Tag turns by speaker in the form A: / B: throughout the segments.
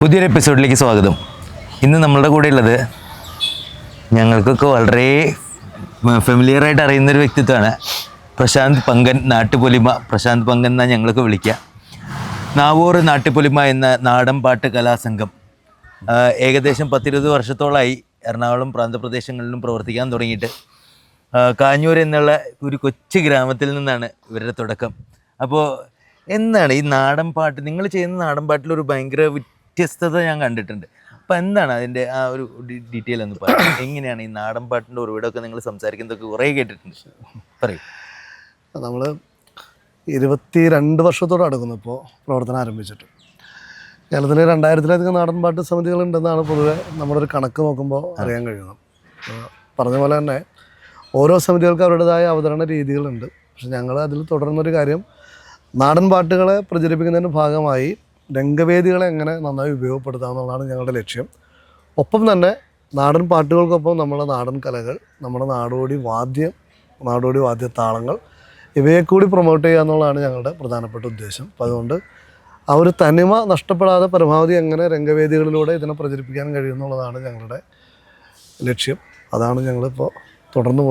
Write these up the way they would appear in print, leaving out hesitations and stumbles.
A: പുതിയൊരു എപ്പിസോഡിലേക്ക് സ്വാഗതം. ഇന്ന് നമ്മളുടെ കൂടെ ഉള്ളത് ഞങ്ങൾക്കൊക്കെ വളരെ ഫെമിലിയറായിട്ട് അറിയുന്നൊരു വ്യക്തിത്വമാണ് പ്രശാന്ത് പങ്കൻ. നാട്ടുപൊലിമ പ്രശാന്ത് പങ്കൻ എന്നാണ് ഞങ്ങൾക്ക് വിളിക്കുക. നാവൂർ നാട്ടുപൊലിമ എന്ന നാടൻ പാട്ട് കലാസംഘം ഏകദേശം 10-20 വർഷത്തോളമായി എറണാകുളം പ്രാന്തപ്രദേശങ്ങളിലും പ്രവർത്തിക്കാൻ തുടങ്ങിയിട്ട്. കാഞ്ഞൂർ എന്നുള്ള ഒരു കൊച്ചു ഗ്രാമത്തിൽ നിന്നാണ് ഇവരുടെ തുടക്കം. അപ്പോൾ എന്താണ് ഈ നാടൻ പാട്ട്, നിങ്ങൾ ചെയ്യുന്ന നാടൻ പാട്ടിലൊരു ഭയങ്കര വ്യത്യസ്തത ഞാൻ കണ്ടിട്ടുണ്ട്. അപ്പം എന്താണ് അതിൻ്റെ ആ ഒരു ഡീറ്റെയിൽ എന്ന് പറയാം. എങ്ങനെയാണ് ഈ നാടൻ പാട്ടിൻ്റെ ഉറവിടമൊക്കെ നിങ്ങൾ സംസാരിക്കുന്നതൊക്കെ കുറേ കേട്ടിട്ടുണ്ട്, പറയും.
B: നമ്മൾ 22 വർഷത്തോടെ അടുക്കുന്നു ഇപ്പോൾ പ്രവർത്തനം ആരംഭിച്ചിട്ട്. കേരളത്തിൽ 2000-ലധികം നാടൻ പാട്ട് സമിതികളുണ്ടെന്നാണ് പൊതുവെ നമ്മുടെ ഒരു കണക്ക് നോക്കുമ്പോൾ അറിയാൻ കഴിയുന്നത്. പറഞ്ഞ പോലെ തന്നെ ഓരോ സമിതികൾക്ക് അവരുടേതായ അവതരണ രീതികളുണ്ട്. പക്ഷെ ഞങ്ങൾ അതിൽ തുടർന്നൊരു കാര്യം, നാടൻ പാട്ടുകളെ പ്രചരിപ്പിക്കുന്നതിൻ്റെ ഭാഗമായി രംഗവേദികളെ എങ്ങനെ നന്നായി ഉപയോഗപ്പെടുത്താമെന്നുള്ളതാണ് ഞങ്ങളുടെ ലക്ഷ്യം. ഒപ്പം തന്നെ നാടൻ പാട്ടുകൾക്കൊപ്പം നമ്മുടെ നാടൻ കലകൾ, നമ്മുടെ നാടോടി വാദ്യതാളങ്ങൾ ഇവയെ കൂടി പ്രൊമോട്ട് ചെയ്യുക എന്നുള്ളതാണ് ഞങ്ങളുടെ പ്രധാനപ്പെട്ട ഉദ്ദേശം. അപ്പോൾ അതുകൊണ്ട് ആ ഒരു തനിമ നഷ്ടപ്പെടാതെ പരമാവധി എങ്ങനെ രംഗവേദികളിലൂടെ ഇതിനെ പ്രചരിപ്പിക്കാൻ കഴിയുമെന്നുള്ളതാണ് ഞങ്ങളുടെ ലക്ഷ്യം. അതാണ് ഞങ്ങളിപ്പോൾ തുടർന്ന്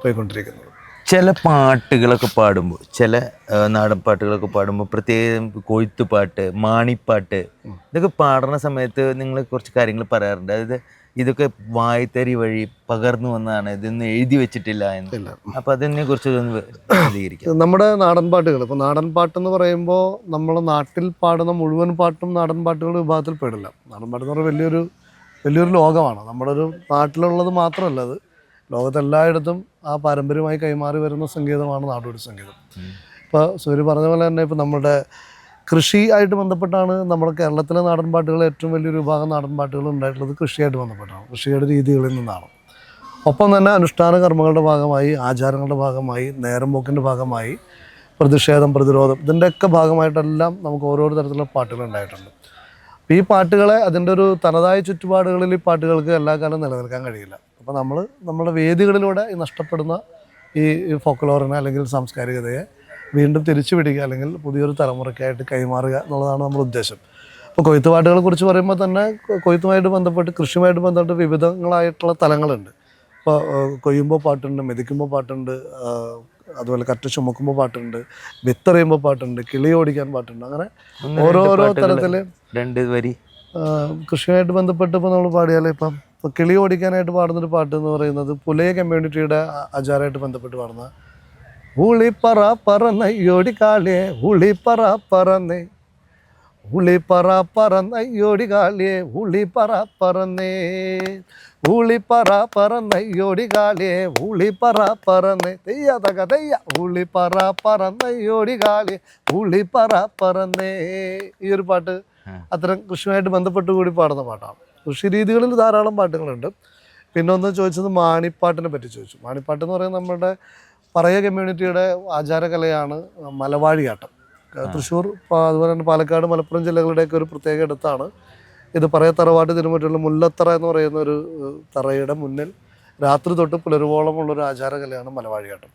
B: പോയിക്കൊണ്ടിരിക്കുന്നത്.
A: ചില പാട്ടുകളൊക്കെ പാടുമ്പോൾ, ചില നാടൻ പാട്ടുകളൊക്കെ പാടുമ്പോൾ, പ്രത്യേകം കൊയ്ത്തുപാട്ട്, മാണിപ്പാട്ട്, ഇതൊക്കെ പാടുന്ന സമയത്ത് നിങ്ങൾ കുറച്ച് കാര്യങ്ങൾ പറയാറുണ്ട്. അതായത് ഇതൊക്കെ വായ്ത്തരി വഴി പകർന്നു വന്നതാണ്, ഇതൊന്നും എഴുതി വെച്ചിട്ടില്ല എന്ന്. അപ്പോൾ അതിനെ കുറിച്ച് പ്രതികരിക്കാം.
B: നമ്മുടെ നാടൻ പാട്ടുകൾ, ഇപ്പോൾ നാടൻ പാട്ടെന്ന് പറയുമ്പോൾ നമ്മൾ നാട്ടിൽ പാടുന്ന മുഴുവൻ പാട്ടും നാടൻ പാട്ടുകൾ വിഭാഗത്തിൽ പെടില്ല. നാടൻ പാട്ടെന്ന് പറഞ്ഞാൽ വലിയൊരു ലോകമാണ്. നമ്മുടെ ഒരു നാട്ടിലുള്ളത് മാത്രമല്ല, അത് ലോകത്തെല്ലായിടത്തും ആ പാരമ്പര്യമായി കൈമാറി വരുന്ന സംഗീതമാണ് നാടോടി സംഗീതം. ഇപ്പോൾ സൂര്യ പറഞ്ഞ പോലെ തന്നെ ഇപ്പോൾ നമ്മുടെ കൃഷി ആയിട്ട് ബന്ധപ്പെട്ടാണ് നമ്മുടെ കേരളത്തിലെ നാടൻ പാട്ടുകൾ ഏറ്റവും വലിയൊരു വിഭാഗം നാടൻ പാട്ടുകൾ ഉണ്ടായിട്ടുള്ളത്. കൃഷിയായിട്ട് ബന്ധപ്പെട്ടാണ്, കൃഷിയുടെ രീതികളിൽ നിന്നാണ്. ഒപ്പം തന്നെ അനുഷ്ഠാന കർമ്മങ്ങളുടെ ഭാഗമായി, ആചാരങ്ങളുടെ ഭാഗമായി, നേരം പോക്കിൻ്റെ ഭാഗമായി, പ്രതിഷേധം, പ്രതിരോധം, ഇതിൻ്റെയൊക്കെ ഭാഗമായിട്ടെല്ലാം നമുക്ക് ഓരോ തരത്തിലുള്ള പാട്ടുകൾ ഉണ്ടായിട്ടുണ്ട്. അപ്പോൾ ഈ പാട്ടുകളെ അതിൻ്റെ ഒരു തനതായ ചുറ്റുപാടുകളിൽ ഈ പാട്ടുകൾക്ക് എല്ലാ കാലം നിലനിൽക്കാൻ കഴിയില്ല. അപ്പോൾ നമ്മുടെ വേദികളിലൂടെ ഈ നഷ്ടപ്പെടുന്ന ഈ ഫോക്ലോറിനെ അല്ലെങ്കിൽ സാംസ്കാരികതയെ വീണ്ടും തിരിച്ചു പിടിക്കുക, അല്ലെങ്കിൽ പുതിയൊരു തലമുറയ്ക്കായിട്ട് കൈമാറുക എന്നുള്ളതാണ് നമ്മുടെ ഉദ്ദേശം. ഇപ്പോൾ കൊയ്ത്തുപാട്ടുകളെ കുറിച്ച് പറയുമ്പോൾ തന്നെ കൊയ്ത്തുമായിട്ട് ബന്ധപ്പെട്ട്, കൃഷിയുമായിട്ട് ബന്ധപ്പെട്ട് വിവിധങ്ങളായിട്ടുള്ള തലങ്ങളുണ്ട്. ഇപ്പോൾ കൊയ്യുമ്പോൾ പാട്ടുണ്ട്, മെതിക്കുമ്പോൾ പാട്ടുണ്ട്, അതുപോലെ കറ്റ ചുമക്കുമ്പോൾ പാട്ടുണ്ട്, വിത്തെറിയുമ്പോൾ പാട്ടുണ്ട്, കിളി ഓടിക്കാൻ പാട്ടുണ്ട്. അങ്ങനെ ഓരോരോ തരത്തിൽ
A: 2 വരി
B: കൃഷിയുമായിട്ട് ബന്ധിപ്പെട്ട് ഇപ്പോൾ നമ്മൾ പാടിയാൽ, ഇപ്പം കിളി ഓടിക്കാനായിട്ട് പാടുന്നൊരു പാട്ട് എന്ന് പറയുന്നത് പുലയ കമ്മ്യൂണിറ്റിയുടെ ആചാരമായിട്ട് ബന്ധപ്പെട്ട് പാടുന്ന ഉളിപ്പറ പറന്നയ്യോടി കാളിയെ ഉളിപ്പറ പറന്നേ, ഉളിപ്പറ പറന്നയ്യോടി കാളിയെ ഉളിപ്പറ പറന്നേ, ഉളിപ്പറ പറന്നയ്യോടി കാളിയെ ഉളിപ്പറ പറന്നേ, തെയ്യതക തെയ്യ ഉളിപ്പറ പറന്നയ്യോടി കാളിയെ ഉളിപ്പറ പറന്നേ. ഈ ഒരു പാട്ട് അത്തരം കൃഷിയുമായിട്ട് ബന്ധപ്പെട്ട് കൂടി പാടുന്ന പാട്ടാണ്. കൃഷി രീതികളിൽ ധാരാളം പാട്ടുകളുണ്ട്. പിന്നെ ഒന്ന് ചോദിച്ചത് മാണിപ്പാട്ടിനെ പറ്റി ചോദിച്ചു. മാണിപ്പാട്ട് എന്ന് പറയുന്നത് നമ്മുടെ പറയ കമ്മ്യൂണിറ്റിയുടെ ആചാരകലയാണ് മലവാഴിയാട്ടം. തൃശ്ശൂർ, അതുപോലെ തന്നെ പാലക്കാട്, മലപ്പുറം ജില്ലകളുടെയൊക്കെ ഒരു പ്രത്യേക ഇടത്താണ് ഇത്. പറയ തറവാട്ട് തിരുമുറ്റുള്ള മുല്ലത്തറ എന്ന് പറയുന്ന ഒരു തറയുടെ മുന്നിൽ രാത്രി തൊട്ട് പുലരുവോളമുള്ളൊരു ആചാരകലയാണ് മലവാഴിയാട്ടം.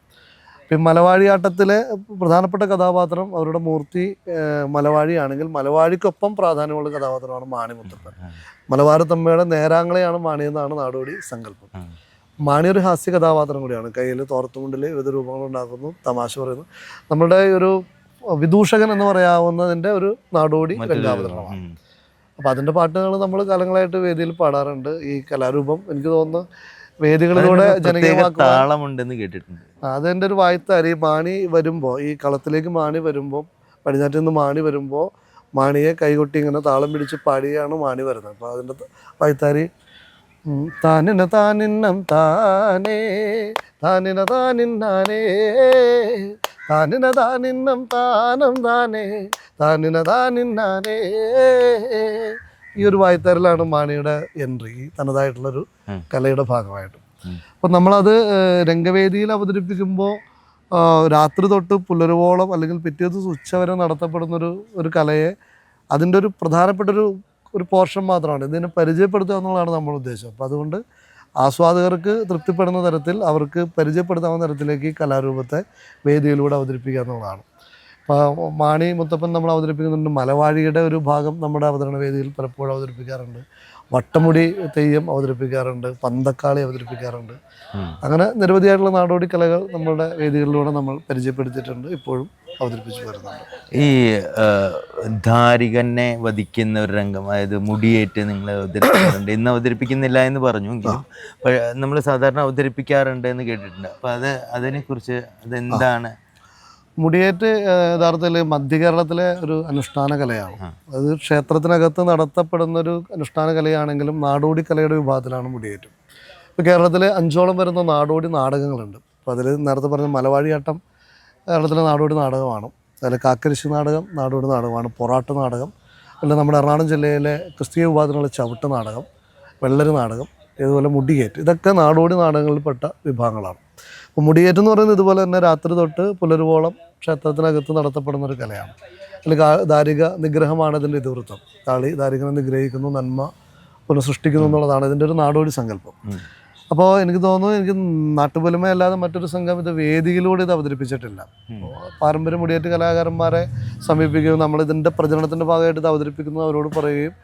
B: ഇപ്പം മലവാഴിയാട്ടത്തിലെ പ്രധാനപ്പെട്ട കഥാപാത്രം, അവരുടെ മൂർത്തി മലവാഴിയാണെങ്കിൽ മലവാഴിക്കൊപ്പം പ്രാധാന്യമുള്ള കഥാപാത്രമാണ് മാണി മുത്തപ്പൻ. മലബാരത്തമ്മയുടെ നേരാങ്ങളെയാണ് മാണി എന്നാണ് നാടോടി സങ്കല്പം. മാണി ഒരു ഹാസ്യ കഥാപാത്രം കൂടിയാണ്. കയ്യിൽ തോർത്തുമുണ്ടിൽ വിവിധ രൂപങ്ങളുണ്ടാക്കുന്നു, തമാശ പറയുന്നു. നമ്മുടെ ഒരു വിദൂഷകൻ എന്ന് പറയാവുന്നതിൻ്റെ ഒരു നാടോടി രംഗാവതരണമാണ്. അപ്പോൾ അതിൻ്റെ പാട്ടുകൾ നമ്മൾ കാലങ്ങളായിട്ട് വേദിയിൽ പാടാറുണ്ട്. ഈ കലാരൂപം എനിക്ക് തോന്നുന്നു വേദികളിലൂടെ
A: ജനകീയമാക്കുന്നുണ്ടെന്ന് കേട്ടിട്ടുണ്ട്.
B: അതെൻ്റെ ഒരു വായ്ത്താരി. മാണി വരുമ്പോൾ, ഈ കളത്തിലേക്ക് മാണി വരുമ്പോൾ, പടിഞ്ഞാറ്റിൽ നിന്ന് മാണി വരുമ്പോൾ മാണിയെ കൈകൊട്ടി ഇങ്ങനെ താളം പിടിച്ച് പാടിയാണ് മാണി വരുന്നത്. അപ്പോൾ അതിൻ്റെ വായ്ത്താരി താനിന താനിന്നം താനേ താനിന താനിന്നാനേ താനിന താനിന്നം താനം താനേ താനിന താനിന്നാനേ. ഈ ഒരു വായ്ത്താരിലാണ് മാണിയുടെ എൻട്രി, തനതായിട്ടുള്ളൊരു കലയുടെ ഭാഗമായിട്ട്. അപ്പം നമ്മളത് രംഗവേദിയിൽ അവതരിപ്പിക്കുമ്പോൾ രാത്രി തൊട്ട് പുലരുവോളം അല്ലെങ്കിൽ പിറ്റേ ദിവസം ഉച്ച വരെ നടത്തപ്പെടുന്നൊരു കലയെ അതിൻ്റെ ഒരു പ്രധാനപ്പെട്ട ഒരു പോർഷൻ മാത്രമാണ് ഇതിനെ പരിചയപ്പെടുത്തുക എന്നുള്ളതാണ് നമ്മുടെ ഉദ്ദേശം. അപ്പോൾ അതുകൊണ്ട് ആസ്വാദകർക്ക് തൃപ്തിപ്പെടുന്ന തരത്തിൽ, അവർക്ക് പരിചയപ്പെടുത്താവുന്ന തരത്തിലേക്ക് ഈ കലാരൂപത്തെ വേദിയിലൂടെ അവതരിപ്പിക്കുക എന്നുള്ളതാണ്. ഇപ്പോൾ മാണി മുത്തപ്പൻ നമ്മൾ അവതരിപ്പിക്കുന്നുണ്ട്. മലവാഴിയുടെ ഒരു ഭാഗം നമ്മുടെ അവതരണ വേദിയിൽ പലപ്പോഴും അവതരിപ്പിക്കാറുണ്ട്. വട്ടമുടി തെയ്യം അവതരിപ്പിക്കാറുണ്ട്, പന്തക്കാളി അവതരിപ്പിക്കാറുണ്ട്. അങ്ങനെ നിരവധിയായിട്ടുള്ള നാടോടി കലകൾ നമ്മളുടെ വേദികളിലൂടെ നമ്മൾ പരിചയപ്പെടുത്തിയിട്ടുണ്ട്, ഇപ്പോഴും അവതരിപ്പിച്ചു വരുന്നുണ്ട്.
A: ഈ ധാരികനെ വധിക്കുന്ന ഒരു രംഗം, അതായത് മുടിയേറ്റ് നിങ്ങൾ അവതരിപ്പിക്കാറുണ്ട്. ഇന്ന് അവതരിപ്പിക്കുന്നില്ല എന്ന് പറഞ്ഞു, നമ്മൾ സാധാരണ അവതരിപ്പിക്കാറുണ്ട് എന്ന് കേട്ടിട്ടുണ്ട്. അപ്പം അതിനെക്കുറിച്ച് അതെന്താണ്?
B: മുടിയേറ്റ് യഥാർത്ഥത്തിൽ മധ്യകേരളത്തിലെ ഒരു അനുഷ്ഠാന കലയാണ്. അത് ക്ഷേത്രത്തിനകത്ത് നടത്തപ്പെടുന്നൊരു അനുഷ്ഠാന കലയാണെങ്കിലും നാടോടി കലയുടെ വിഭാഗത്തിലാണ് മുടിയേറ്റ്. ഇപ്പോൾ കേരളത്തിൽ 5ഓളം വരുന്ന നാടോടി നാടകങ്ങളുണ്ട്. അപ്പോൾ അതിൽ നേരത്തെ പറഞ്ഞ മലവാഴിയാട്ടം കേരളത്തിലെ നാടോടി നാടകമാണ്. അതിൽ കാക്കരിശി നാടകം നാടോടി നാടകമാണ്. പൊറാട്ട് നാടകം, അല്ല നമ്മുടെ എറണാകുളം ജില്ലയിലെ ക്രിസ്തീയ വിഭാഗത്തിനുള്ള ചവിട്ട് നാടകം, വെള്ളരി നാടകം, ഇതുപോലെ മുടിയേറ്റ്, ഇതൊക്കെ നാടോടി നാടകങ്ങളിൽപ്പെട്ട വിഭാഗങ്ങളാണ്. അപ്പോൾ മുടിയേറ്റ് എന്ന് പറയുന്നത് ഇതുപോലെ തന്നെ രാത്രി തൊട്ട് പുലരുവോളം ക്ഷേത്രത്തിനകത്ത് നടത്തപ്പെടുന്ന ഒരു കലയാണ്. അല്ലെങ്കിൽ ദാരിക നിഗ്രഹമാണ് ഇതിൻ്റെ ഇതിവൃത്തം. കാളി ദാരികനെ നിഗ്രഹിക്കുന്നു, നന്മ പുനഃസൃഷ്ടിക്കുന്നു എന്നുള്ളതാണ് ഇതിൻ്റെ ഒരു നാടോടി സങ്കല്പം. അപ്പോൾ എനിക്ക് തോന്നുന്നു, എനിക്ക് നാട്ടുപൊലിമയല്ലാതെ മറ്റൊരു സംഘം ഇത് വേദിയിലൂടെ ഇത് അവതരിപ്പിച്ചിട്ടില്ല. പാരമ്പര്യ മുടിയേറ്റ് കലാകാരന്മാരെ സമീപിക്കുകയും നമ്മളിതിൻ്റെ പ്രചരണത്തിൻ്റെ ഭാഗമായിട്ട് ഇത് അവതരിപ്പിക്കുന്നു അവരോട് പറയുകയും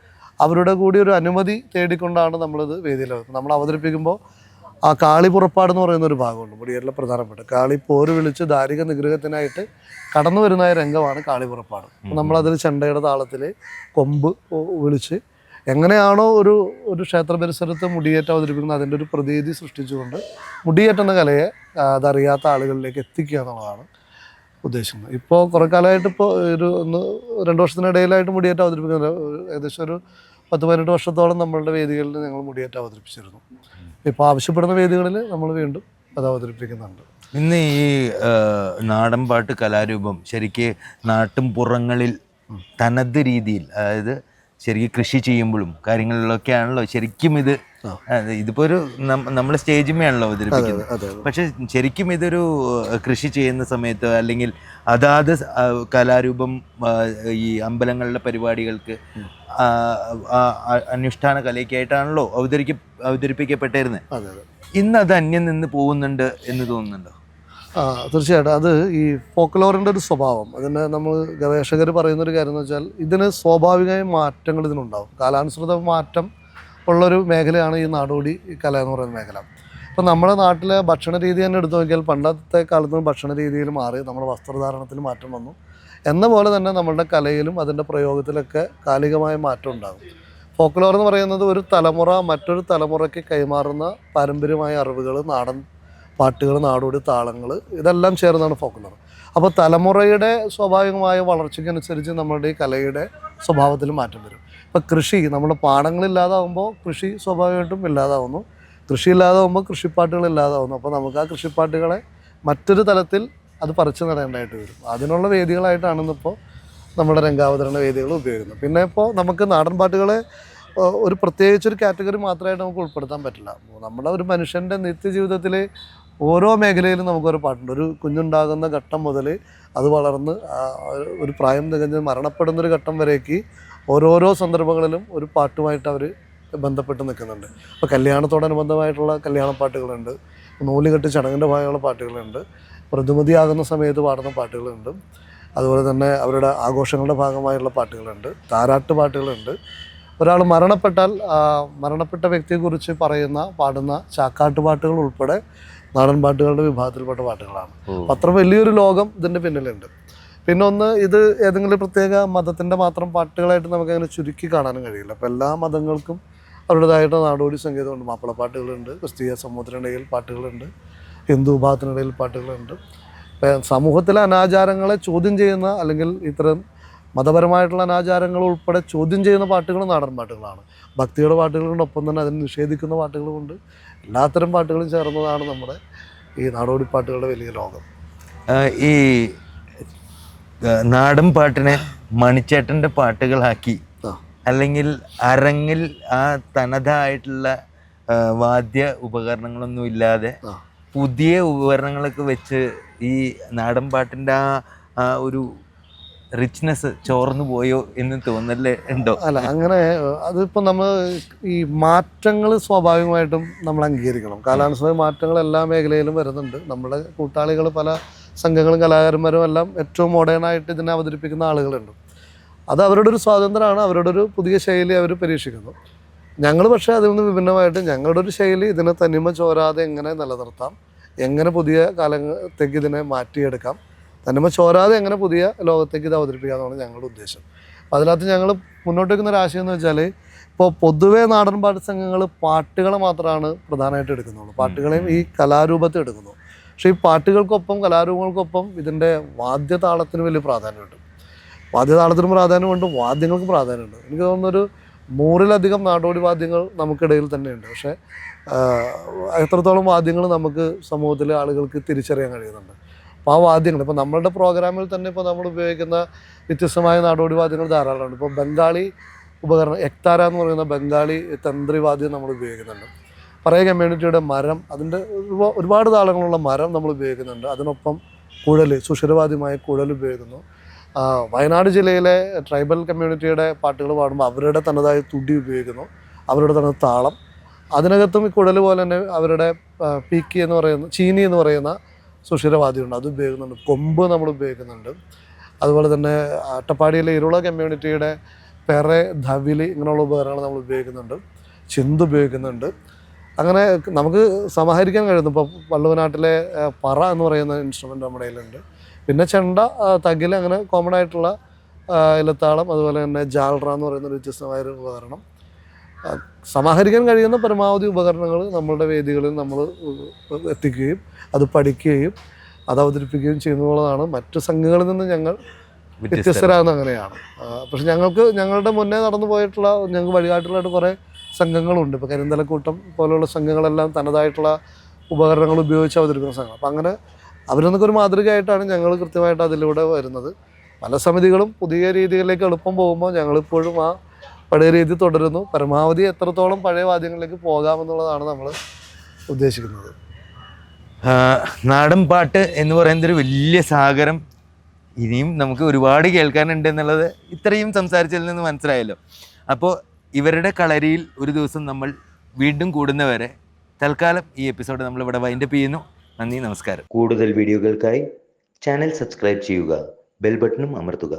B: അവരുടെ കൂടി ഒരു അനുമതി തേടിക്കൊണ്ടാണ് നമ്മളിത് വേദിയിലാക്കുന്നത്. നമ്മൾ അവതരിപ്പിക്കുമ്പോൾ ആ കാളി പുറപ്പാട് എന്ന് പറയുന്ന ഒരു ഭാഗമുണ്ട് മുടിയേറ്റിലെ പ്രധാനപ്പെട്ട. കാളി പോര് വിളിച്ച് ദാരിക നിഗ്രഹത്തിനായിട്ട് കടന്നു വരുന്ന രംഗമാണ് കാളി പുറപ്പാട്. നമ്മളതിൽ ചെണ്ടയുടെ താളത്തിൽ കൊമ്പ് വിളിച്ച് എങ്ങനെയാണോ ഒരു ക്ഷേത്ര പരിസരത്ത് മുടിയേറ്റ് അവതരിപ്പിക്കുന്നത് അതിൻ്റെ ഒരു പ്രതീതി സൃഷ്ടിച്ചുകൊണ്ട് മുടിയേറ്റ് എന്ന കലയെ അതറിയാത്ത ആളുകളിലേക്ക് എത്തിക്കുക എന്നുള്ളതാണ് ഉദ്ദേശിക്കുന്നത്. ഇപ്പോൾ കുറേ കാലമായിട്ട് ഇപ്പോൾ 2 വർഷത്തിനിടയിലായിട്ട് മുടിയേറ്റ് അവതരിപ്പിക്കുന്നത് ഏകദേശം ഒരു 10-18 വർഷത്തോളം നമ്മളുടെ വേദികളിൽ ഞങ്ങൾ മുടിയേറ്റ് അവതരിപ്പിച്ചിരുന്നു. ഇപ്പോൾ ആവശ്യപ്പെടുന്ന വേദികളിൽ നമ്മൾ വീണ്ടും അത് അവതരിപ്പിക്കുന്നുണ്ട്.
A: ഇന്ന് ഈ നാടൻ പാട്ട് കലാരൂപം ശരിക്ക് നാട്ടും പുറങ്ങളിൽ തനത് രീതിയിൽ, അതായത് ശരിക്കും കൃഷി ചെയ്യുമ്പോഴും കാര്യങ്ങളിലൊക്കെ ആണല്ലോ ശരിക്കും ഇതിപ്പോൾ ഒരു നമ്മൾ സ്റ്റേജിന്മേയാണല്ലോ അവതരിപ്പിക്കുന്നത്. പക്ഷെ ശരിക്കും ഇതൊരു കൃഷി ചെയ്യുന്ന സമയത്ത് അല്ലെങ്കിൽ അതാത് കലാരൂപം ഈ അമ്പലങ്ങളിലെ പരിപാടികൾക്ക് അനുഷ്ഠാന കലയ്ക്കായിട്ടാണല്ലോ അവതരിപ്പിക്കപ്പെട്ടിരുന്നത്. ഇന്ന് അത് അന്യം നിന്ന് പോകുന്നുണ്ട് എന്ന് തോന്നുന്നുണ്ടോ?
B: തീർച്ചയായിട്ടും. അത് ഈ ഫോക്ലോറിൻ്റെ ഒരു സ്വഭാവം, അതിന് നമ്മൾ ഗവേഷകർ പറയുന്നൊരു കാര്യം എന്ന് വെച്ചാൽ ഇതിന് സ്വാഭാവികമായ മാറ്റങ്ങൾ ഇതിനുണ്ടാവും. കാലാനുസൃത മാറ്റം ഉള്ളൊരു മേഖലയാണ് ഈ നാടോടി കല എന്ന് പറയുന്ന മേഖല. ഇപ്പം നമ്മുടെ നാട്ടിലെ ഭക്ഷണ രീതി തന്നെ എടുത്തു നോക്കിയാൽ പണ്ടത്തെ കാലത്ത് ഭക്ഷണ രീതിയിൽ മാറി നമ്മുടെ വസ്ത്രധാരണത്തിൽ മാറ്റം വന്നു. എന്ന പോലെ തന്നെ നമ്മളുടെ കലയിലും അതിൻ്റെ പ്രയോഗത്തിലൊക്കെ കാലികമായ മാറ്റം ഉണ്ടാകും. ഫോക്ലോർ എന്ന് പറയുന്നത് ഒരു തലമുറ മറ്റൊരു തലമുറയ്ക്ക് കൈമാറുന്ന പാരമ്പര്യമായ അറിവുകൾ, നാടൻ പാട്ടുകൾ, നാടോടി താളങ്ങൾ, ഇതെല്ലാം ചേർന്നാണ് ഫോക്ലോർ. അപ്പോൾ തലമുറയുടെ സ്വാഭാവികമായ വളർച്ചയ്ക്കനുസരിച്ച് നമ്മളുടെ ഈ കലയുടെ സ്വഭാവത്തിൽ മാറ്റം വരും. ഇപ്പോൾ കൃഷി, നമ്മുടെ പാടങ്ങളില്ലാതാവുമ്പോൾ കൃഷി സ്വാഭാവികമായിട്ടും ഇല്ലാതാവുന്നു. കൃഷി ഇല്ലാതാവുമ്പോൾ കൃഷിപ്പാട്ടുകൾ ഇല്ലാതാവുന്നു. അപ്പോൾ നമുക്ക് ആ കൃഷിപ്പാട്ടുകളെ മറ്റൊരു തലത്തിൽ അത് പറിച്ചു നടേണ്ടതായിട്ട് വരും. അതിനുള്ള വേദികളായിട്ടാണ് ഇന്നിപ്പോൾ നമ്മുടെ രംഗാവതരണ വേദികൾ ഉപയോഗിക്കുന്നത്. പിന്നെ ഇപ്പോൾ നമുക്ക് നാടൻ പാട്ടുകളെ ഒരു പ്രത്യേകിച്ചൊരു കാറ്റഗറി മാത്രമായിട്ട് നമുക്ക് ഉൾപ്പെടുത്താൻ പറ്റില്ല. നമ്മുടെ ഒരു മനുഷ്യൻ്റെ നിത്യജീവിതത്തിൽ ഓരോ മേഖലയിലും നമുക്കൊരു പാട്ടുണ്ട്. ഒരു കുഞ്ഞുണ്ടാകുന്ന ഘട്ടം മുതൽ അത് വളർന്ന് ഒരു പ്രായം തികഞ്ഞ് മരണപ്പെടുന്നൊരു ഘട്ടം വരേക്ക് ഓരോരോ സന്ദർഭങ്ങളിലും ഒരു പാട്ടുമായിട്ട് അവർ ബന്ധപ്പെട്ട് നിൽക്കുന്നുണ്ട്. ഇപ്പോൾ കല്യാണത്തോടനുബന്ധമായിട്ടുള്ള കല്യാണപ്പാട്ടുകളുണ്ട്, നൂലുകെട്ട് ചടങ്ങിൻ്റെ ഭാഗമുള്ള പാട്ടുകളുണ്ട്, പ്രതിമതിയാകുന്ന സമയത്ത് പാടുന്ന പാട്ടുകളുണ്ട്, അതുപോലെ തന്നെ അവരുടെ ആഘോഷങ്ങളുടെ ഭാഗമായുള്ള പാട്ടുകളുണ്ട്, താരാട്ട് പാട്ടുകളുണ്ട്. ഒരാൾ മരണപ്പെട്ടാൽ മരണപ്പെട്ട വ്യക്തിയെക്കുറിച്ച് പാടുന്ന ചാക്കാട്ട് പാട്ടുകൾ ഉൾപ്പെടെ നാടൻ പാട്ടുകളുടെ വിഭാഗത്തിൽപ്പെട്ട പാട്ടുകളാണ്. അത്ര വലിയൊരു ലോകം ഇതിൻ്റെ പിന്നിലുണ്ട്. പിന്നെ ഒന്ന്, ഇത് ഏതെങ്കിലും പ്രത്യേക മതത്തിൻ്റെ മാത്രം പാട്ടുകളായിട്ട് നമുക്കങ്ങനെ ചുരുക്കി കാണാനും കഴിയില്ല. അപ്പോൾ എല്ലാ മതങ്ങൾക്കും അവരുടേതായിട്ട് നാടോടി സംഗീതമുണ്ട്. മാപ്പിളപ്പാട്ടുകളുണ്ട്, ക്രിസ്തീയ സമൂഹത്തിനിടയിൽ പാട്ടുകളുണ്ട്, ഹിന്ദു വിഭാഗത്തിനിടയിൽ പാട്ടുകളുണ്ട്. സമൂഹത്തിലെ അനാചാരങ്ങളെ ചോദ്യം ചെയ്യുന്ന അല്ലെങ്കിൽ ഇത്തരം മതപരമായിട്ടുള്ള അനാചാരങ്ങൾ ഉൾപ്പെടെ ചോദ്യം ചെയ്യുന്ന പാട്ടുകൾ നാടൻ പാട്ടുകളാണ്. ഭക്തിയുടെ പാട്ടുകളോടൊപ്പം തന്നെ അതിനെ നിഷേധിക്കുന്ന പാട്ടുകളുമുണ്ട്. എല്ലാത്തരം പാട്ടുകളും ചേർന്നതാണ് നമ്മുടെ ഈ നാടോടി പാട്ടുകളുടെ വലിയ ലോകം.
A: ഈ നാടൻ പാട്ടിനെ മണിച്ചേട്ടൻ്റെ പാട്ടുകളാക്കി അല്ലെങ്കിൽ അരങ്ങിൽ ആ തനതായിട്ടുള്ള വാദ്യ ഉപകരണങ്ങളൊന്നും ഇല്ലാതെ പുതിയ ഉപകരണങ്ങളൊക്കെ വെച്ച് ഈ നാടൻ പാട്ടിൻ്റെ ആ ഒരു റിച്ച്നെസ് ചോർന്നു പോയോ എന്ന് തോന്നല്ലേ ഉണ്ടോ?
B: അല്ല, അങ്ങനെ അതിപ്പോൾ നമ്മൾ ഈ മാറ്റങ്ങൾ സ്വാഭാവികമായിട്ടും നമ്മൾ അംഗീകരിക്കണം. കാലാനുസൃത മാറ്റങ്ങൾ എല്ലാ മേഖലയിലും വരുന്നുണ്ട്. നമ്മുടെ കൂട്ടാളികൾ പല സംഘങ്ങളും കലാകാരന്മാരും എല്ലാം ഏറ്റവും മോഡേണായിട്ട് ഇതിനെ അവതരിപ്പിക്കുന്ന ആളുകളുണ്ട്. അത് അവരുടെ ഒരു സ്വാതന്ത്ര്യമാണ്, അവരുടെ ഒരു പുതിയ ശൈലി അവർ പരീക്ഷിക്കുന്നു. ഞങ്ങൾ പക്ഷേ അതിൽ നിന്ന് വിഭിന്നമായിട്ട് ഞങ്ങളുടെ ഒരു ശൈലി ഇതിനെ തനിമ ചോരാതെ എങ്ങനെ നിലനിർത്താം, എങ്ങനെ പുതിയ കാലത്തേക്ക് ഇതിനെ മാറ്റിയെടുക്കാം, തനിമ ചോരാതെ എങ്ങനെ പുതിയ ലോകത്തേക്ക് ഇത് അവതരിപ്പിക്കുക എന്നാണ് ഞങ്ങളുടെ ഉദ്ദേശം. അപ്പോൾ അതിനകത്ത് ഞങ്ങൾ മുന്നോട്ട് വയ്ക്കുന്ന ഒരു ആശയം എന്ന് വെച്ചാൽ, ഇപ്പോൾ പൊതുവേ നാടൻ പാട്ട് സംഘങ്ങൾ പാട്ടുകളെ മാത്രമാണ് പ്രധാനമായിട്ട് എടുക്കുന്നുള്ളൂ, പാട്ടുകളെയും ഈ കലാരൂപത്തെ എടുക്കുന്നു. പക്ഷേ ഈ പാട്ടുകൾക്കൊപ്പം കലാരൂപങ്ങൾക്കൊപ്പം ഇതിൻ്റെ വാദ്യതാളത്തിന് വലിയ പ്രാധാന്യമുണ്ട്. വാദ്യതാളത്തിനും പ്രാധാന്യമുണ്ട്, വാദ്യങ്ങൾക്കും പ്രാധാന്യമുണ്ട്. എനിക്ക് തോന്നുന്നൊരു 100-ലധികം നാടോടി വാദ്യങ്ങൾ നമുക്കിടയിൽ തന്നെയുണ്ട്. പക്ഷേ എത്രത്തോളം വാദ്യങ്ങൾ നമുക്ക് സമൂഹത്തിലെ ആളുകൾക്ക് തിരിച്ചറിയാൻ കഴിയുന്നുണ്ട്. അപ്പോൾ ആ വാദ്യങ്ങൾ ഇപ്പോൾ നമ്മളുടെ പ്രോഗ്രാമിൽ തന്നെ ഇപ്പോൾ നമ്മൾ ഉപയോഗിക്കുന്ന വ്യത്യസ്തമായ നാടോടി വാദ്യങ്ങൾ ധാരാളമുണ്ട്. ഇപ്പോൾ ബംഗാളി ഉപകരണം എക്താര എന്ന് പറയുന്ന ബംഗാളി തന്ത്രിവാദ്യം നമ്മൾ ഉപയോഗിക്കുന്നുണ്ട്. പറയ കമ്മ്യൂണിറ്റിയുടെ മരം, അതിൻ്റെ ഒരുപാട് താളങ്ങളുള്ള മരം നമ്മൾ ഉപയോഗിക്കുന്നുണ്ട്. അതിനൊപ്പം കുഴൽ, സുഷിരവാദ്യമായ കുഴൽ ഉപയോഗിക്കുന്നു. വയനാട് ജില്ലയിലെ ട്രൈബൽ കമ്മ്യൂണിറ്റിയുടെ പാട്ടുകൾ പാടുമ്പോൾ അവരുടെ തനതായ തുടി ഉപയോഗിക്കുന്നു, അവരുടെ തന്നെ താളം. അതിനകത്തും ഈ കുഴൽ പോലെ തന്നെ അവരുടെ പീക്കി എന്ന് പറയുന്ന, ചീനി എന്ന് പറയുന്ന സുഷിരവാദ്യമുണ്ട്, അത് ഉപയോഗിക്കുന്നുണ്ട്. കൊമ്പ് നമ്മൾ ഉപയോഗിക്കുന്നുണ്ട്. അതുപോലെ തന്നെ അട്ടപ്പാടിയിലെ ഇരുള കമ്മ്യൂണിറ്റിയുടെ പെറെ, ധവിലി ഇങ്ങനെയുള്ള ഉപകരണങ്ങൾ നമ്മൾ ഉപയോഗിക്കുന്നുണ്ട്. ചിന്ത് ഉപയോഗിക്കുന്നുണ്ട്. അങ്ങനെ നമുക്ക് സമാഹരിക്കാൻ കഴിയുന്നു. ഇപ്പോൾ വള്ളുവനാട്ടിലെ പറ എന്ന് പറയുന്ന ഇൻസ്ട്രുമെൻ്റ് നമ്മുടെ കയ്യിലുണ്ട്. പിന്നെ ചെണ്ട, തകിൽ, അങ്ങനെ കോമൺ ആയിട്ടുള്ള ഇലത്താളം, അതുപോലെ തന്നെ ജാൽറ എന്ന് പറയുന്ന ഒരു വ്യത്യസ്തമായൊരു ഉപകരണം. സമാഹരിക്കാൻ കഴിയുന്ന പരമാവധി ഉപകരണങ്ങൾ നമ്മളുടെ വേദികളിൽ നമ്മൾ എത്തിക്കുകയും അത് പഠിക്കുകയും അത് അവതരിപ്പിക്കുകയും ചെയ്യുന്നതാണ്. മറ്റു സംഘങ്ങളിൽ നിന്ന് ഞങ്ങൾ വ്യത്യസ്തരാകുന്ന അങ്ങനെയാണ്. പക്ഷെ ഞങ്ങളുടെ മുന്നേ നടന്നു പോയിട്ടുള്ള, ഞങ്ങൾക്ക് വഴികാട്ടുള്ളതായിട്ട് കുറേ സംഘങ്ങളുണ്ട്. ഇപ്പോൾ കരിന്തലക്കൂട്ടം പോലുള്ള സംഘങ്ങളെല്ലാം തനതായിട്ടുള്ള ഉപകരണങ്ങൾ ഉപയോഗിച്ച് അവതരിപ്പിക്കുന്ന സംഘം. അപ്പം അങ്ങനെ അവരിൽ നിന്നൊക്കെ ഒരു മാതൃകയായിട്ടാണ് ഞങ്ങൾ കൃത്യമായിട്ട് അതിലൂടെ വരുന്നത്. പല സമിതികളും പുതിയ രീതികളിലേക്ക് എളുപ്പം പോകുമ്പോൾ ഞങ്ങളിപ്പോഴും ആ പഴയ രീതി തുടരുന്നു. പരമാവധി എത്രത്തോളം പഴയ വാദ്യങ്ങളിലേക്ക് പോകാമെന്നുള്ളതാണ് നമ്മൾ ഉദ്ദേശിക്കുന്നത്.
A: നാടൻ പാട്ട് എന്ന് പറയുന്നതൊരു വലിയ സാഗരം, ഇനിയും നമുക്ക് ഒരുപാട് കേൾക്കാനുണ്ട് എന്നുള്ളത് ഇത്രയും സംസാരിച്ചതിൽ നിന്ന് മനസ്സിലായല്ലോ. അപ്പോൾ ഇവരുടെ കളരിയിൽ ഒരു ദിവസം നമ്മൾ വീണ്ടും കൂടുന്നവരെ തൽക്കാലം ഈ എപ്പിസോഡ് നമ്മളിവിടെ വൈൻഡപ്പ് ചെയ്യുന്നു. നന്ദി, നമസ്കാരം.
C: കൂടുതൽ വീഡിയോകൾക്കായി ചാനൽ സബ്സ്ക്രൈബ് ചെയ്യുക, ബെൽ ബട്ടണും അമർത്തുക.